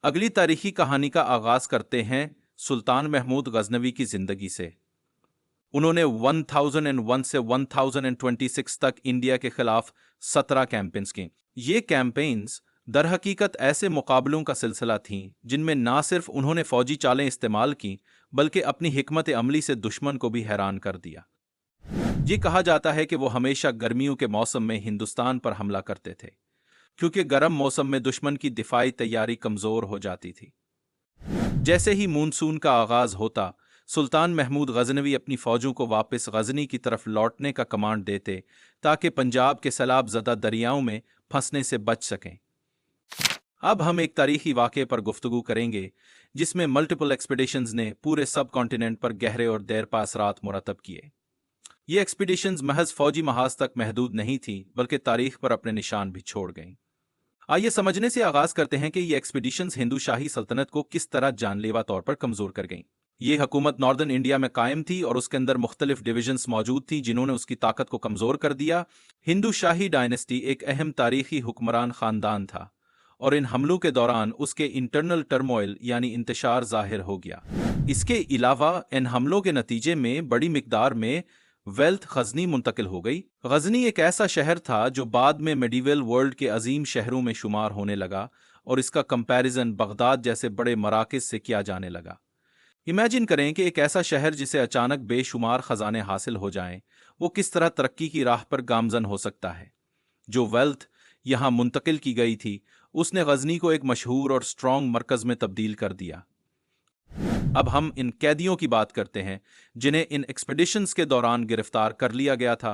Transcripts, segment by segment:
अगली तारीखी कहानी का आगाज करते हैं सुल्तान महमूद गजनवी की जिंदगी से। उन्होंने 1001 से 1026 तक इंडिया के खिलाफ 17 कैंपेन्स की। ये कैंपेन्स दर हकीकत ऐसे मुकाबलों का सिलसिला थीं जिनमें ना सिर्फ उन्होंने फौजी चालें इस्तेमाल की बल्कि अपनी हिकमत अमली से दुश्मन को भी हैरान कर दिया। ये कहा जाता है कि वो हमेशा गर्मियों के मौसम में हिंदुस्तान पर हमला करते थे क्योंकि गर्म मौसम में दुश्मन की दिफाई तैयारी कमजोर हो जाती थी। जैसे ही मानसून का आगाज होता, सुल्तान महमूद गजनवी अपनी फौजों को वापस गजनी की तरफ लौटने का कमांड देते ताकि पंजाब के सैलाब ज़दा दरियाओं में फंसने से बच सकें। अब हम एक तारीखी वाक़े पर गुफ्तगू करेंगे जिसमें मल्टीपल एक्सपीडिशंस ने पूरे सब कॉन्टिनेंट पर गहरे और देरपा असरात मुरतब किए। ये एक्सपीडिशंस महज फौजी महाज तक महदूद नहीं थी बल्कि तारीख पर अपने निशान भी छोड़ गईं। आइए समझने से आगाज करते हैं कि ये एक्सपीडिशंस हिंदू शाही सल्तनत को किस तरह जानलेवा तौर पर कमजोर कर गईं। ये हुकूमत नॉर्दर्न इंडिया में कायम थी और उसके अंदर मुख्तलिफ डिविजन्स मौजूद थी जिन्होंने उसकी ताकत को कमजोर कर दिया। हिंदू शाही डायनेस्टी एक अहम तारीखी हुक्मरान खानदान था और इन हमलों के दौरान उसके इंटरनल टर्मोइल यानी इंतशार जाहिर हो गया। इसके अलावा इन हमलों के नतीजे में बड़ी मिकदार में वेल्थ गजनी मुंतकिल हो गई। गजनी एक ऐसा शहर था जो बाद में मेडिवल वर्ल्ड के अजीम शहरों में शुमार होने लगा और इसका कंपैरिजन बगदाद जैसे बड़े मराकज से किया जाने लगा। इमेजिन करें कि एक ऐसा शहर जिसे अचानक बेशुमार खजाने हासिल हो जाएं, वो किस तरह तरक्की की राह पर गामजन हो सकता है। जो वेल्थ यहाँ मुंतकिल की गई थी उसने गजनी को एक मशहूर और स्ट्रॉन्ग मरकज में तब्दील कर दिया। अब हम इन कैदियों की बात करते हैं जिन्हें इन एक्सपेडिशंस के दौरान गिरफ्तार कर लिया गया था।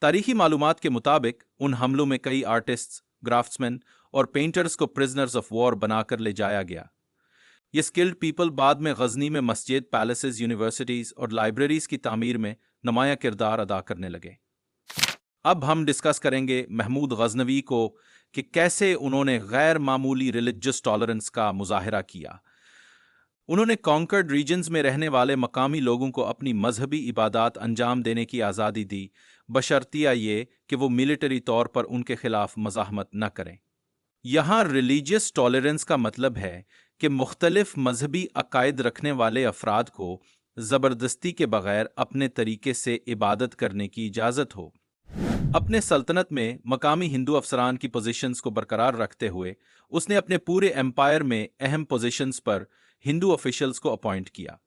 तारीखी मालूमात के मुताबिक उन हमलों में कई आर्टिस्ट्स, ग्राफ्ट्समैन और पेंटर्स को प्रिजनर्स ऑफ वॉर बनाकर ले जाया गया। ये स्किल्ड पीपल बाद में गजनी में मस्जिद, पैलेसेस, यूनिवर्सिटीज और लाइब्रेरीज की तामीर में नुमाया किरदार अदा करने लगे। अब हम डिस्कस करेंगे महमूद गजनवी को कि कैसे उन्होंने गैर मामूली रिलीजियस टॉलरेंस का मुजाहरा किया। उन्होंने कॉन्कर्ड रीजन्स में रहने वाले मकामी लोगों को अपनी मजहबी इबादत अंजाम देने की आज़ादी दी, बशर्तिया ये कि वो मिलिटरी तौर पर उनके खिलाफ मज़ाहमत न करें। यहाँ रिलीजियस टॉलरेंस का मतलब है कि मुख्तलिफ मजहबी अकायद रखने वाले अफराद को ज़बरदस्ती के बगैर अपने तरीके से इबादत करने की इजाज़त हो। अपने सल्तनत में मकामी हिंदू अफसरान की पोजीशंस को बरकरार रखते हुए उसने अपने पूरे एम्पायर में अहम पोजीशंस पर हिंदू ऑफिशियल्स को अपॉइंट किया।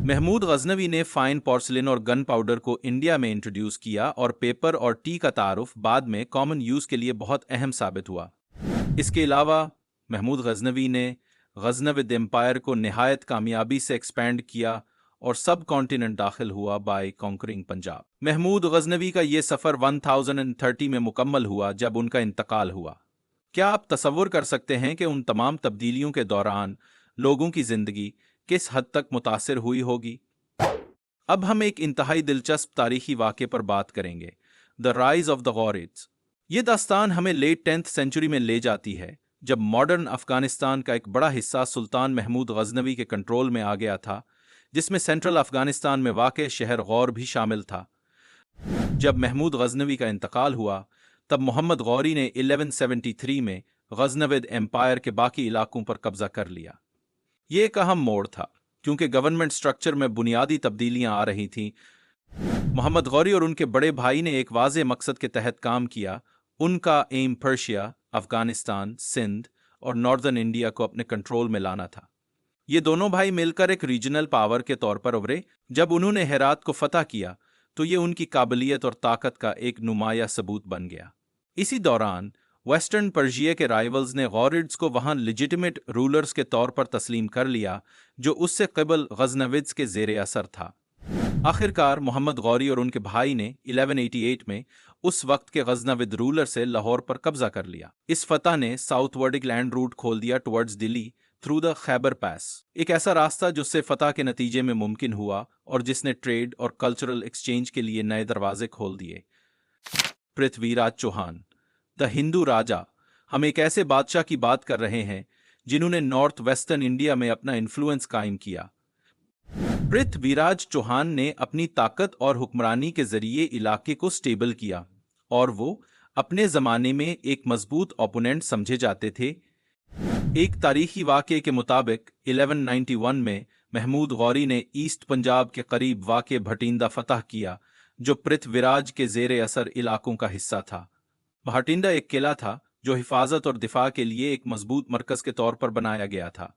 महमूद गजनवी ने फाइन पोर्सलिन और गन पाउडर को इंडिया में इंट्रोड्यूस किया और पेपर और टी का तारुफ बाद में कॉमन यूज के लिए बहुत अहम साबित हुआ। इसके अलावा महमूद गजनवी ने गजनविद एम्पायर को निहायत कामयाबी से एक्सपैंड किया और सब कॉन्टिनेंट दाखिल हुआ बाय कॉन्करिंग पंजाब। महमूद गजनवी का ये सफ़र 1030 में मुकम्मल हुआ जब उनका इंतकाल हुआ। क्या आप तसव्वुर कर सकते हैं कि उन तमाम तब्दीलियों के दौरान लोगों की जिंदगी किस हद तक मुतासिर हुई होगी? अब हम एक इंतहाई दिलचस्प तारीखी वाक़े पर बात करेंगे, द राइज ऑफ द गौरिड्स। ये दास्तान हमें लेट 10th सेंचुरी में ले जाती है जब मॉडर्न अफगानिस्तान का एक बड़ा हिस्सा सुल्तान महमूद गजनवी के कंट्रोल में आ गया था, जिसमें सेंट्रल अफगानिस्तान में वाक़ शहर गौर भी शामिल था। जब महमूद गजनवी का इंतकाल हुआ तब मोहम्मद गौरी ने 1173 में गजनविद एम्पायर के बाकी इलाकों पर कब्जा कर लिया। ये एक अहम मोड़ था क्योंकि गवर्नमेंट स्ट्रक्चर में बुनियादी तब्दीलियां आ रही थीं। मोहम्मद गौरी और उनके बड़े भाई ने एक वाज़े मकसद के तहत काम किया। उनका एम पर्शिया, अफगानिस्तान, सिंध और नॉर्दर्न इंडिया को अपने कंट्रोल में लाना था। ये दोनों भाई मिलकर एक रीजनल पावर के तौर पर उभरे। जब उन्होंने हेरात को फतह किया तो ये उनकी काबिलियत और ताकत का एक नुमाया सबूत बन गया। इसी दौरान वेस्टर्न पर्शिया के राइवल्स ने गौरिड्स को वहां लिजिटिमेट रूलर्स के तौर पर तस्लीम कर लिया जो उससे कबल गजनविद्स के ज़ेरे असर था। आखिरकार मोहम्मद गौरी और उनके भाई ने 1188 में उस वक्त के गजनविद रूलर से लाहौर पर कब्जा कर लिया। इस फतह ने साउथ वर्डिक लैंड रूट खोल दिया towards Delhi through the Khyber Pass, एक ऐसा रास्ता जिससे फतह के नतीजे में मुमकिन हुआ और जिसने ट्रेड और कल्चरल एक्सचेंज के लिए नए दरवाजे खोल दिए। पृथ्वीराज चौहान, द हिंदू राजा। हम एक ऐसे बादशाह की बात कर रहे हैं जिन्होंने नॉर्थ वेस्टर्न इंडिया में अपना इन्फ्लुएंस कायम किया। पृथ्वीराज चौहान ने अपनी ताकत और हुक्मरानी के जरिए इलाके को स्टेबल किया और वो अपने जमाने में एक मजबूत ओपोनेंट समझे जाते थे। एक तारीखी वाक़े के मुताबिक 1191 में महमूद गौरी ने ईस्ट पंजाब के करीब वाक़े भटिंडा फतह किया, जो पृथ्वीराज के ज़ेर असर इलाकों का हिस्सा था। भटिंडा एक किला था जो हिफाजत और दिफा के लिए एक मजबूत मरकज के तौर पर बनाया गया था।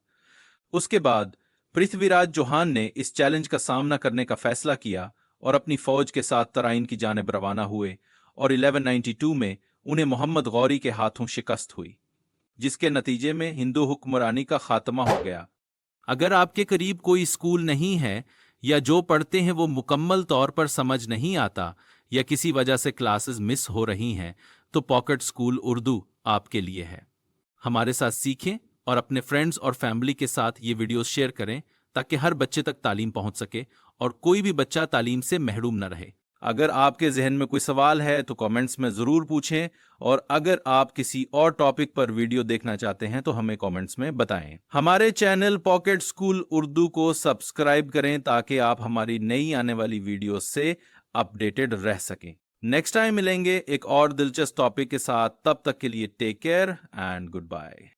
उसके बाद पृथ्वीराज चौहान ने इस चैलेंज का सामना करने का फैसला किया और अपनी फौज के साथ तराइन की जानिब रवाना हुए, और 1192 में उन्हें मोहम्मद गौरी के हाथों शिकस्त हुई, जिसके नतीजे में हिंदू हुक्मरानी का खात्मा हो गया। अगर आपके करीब कोई स्कूल नहीं है या जो पढ़ते हैं वो मुकम्मल तौर पर समझ नहीं आता या किसी वजह से क्लासेस मिस हो रही हैं, तो पॉकेट स्कूल उर्दू आपके लिए है। हमारे साथ सीखें और अपने फ्रेंड्स और फैमिली के साथ ये वीडियोस शेयर करें ताकि हर बच्चे तक तालीम पहुंच सके और कोई भी बच्चा तालीम से महरूम न रहे। अगर आपके जहन में कोई सवाल है तो कमेंट्स में ज़रूर पूछें, और अगर आप किसी और टॉपिक पर वीडियो देखना चाहते हैं तो हमें कमेंट्स में बताएं। हमारे चैनल पॉकेट स्कूल उर्दू को सब्सक्राइब करें ताकि आप हमारी नई आने वाली वीडियोस से अपडेटेड रह सकें। नेक्स्ट टाइम मिलेंगे एक और दिलचस्प टॉपिक के साथ, तब तक के लिए take care and good bye.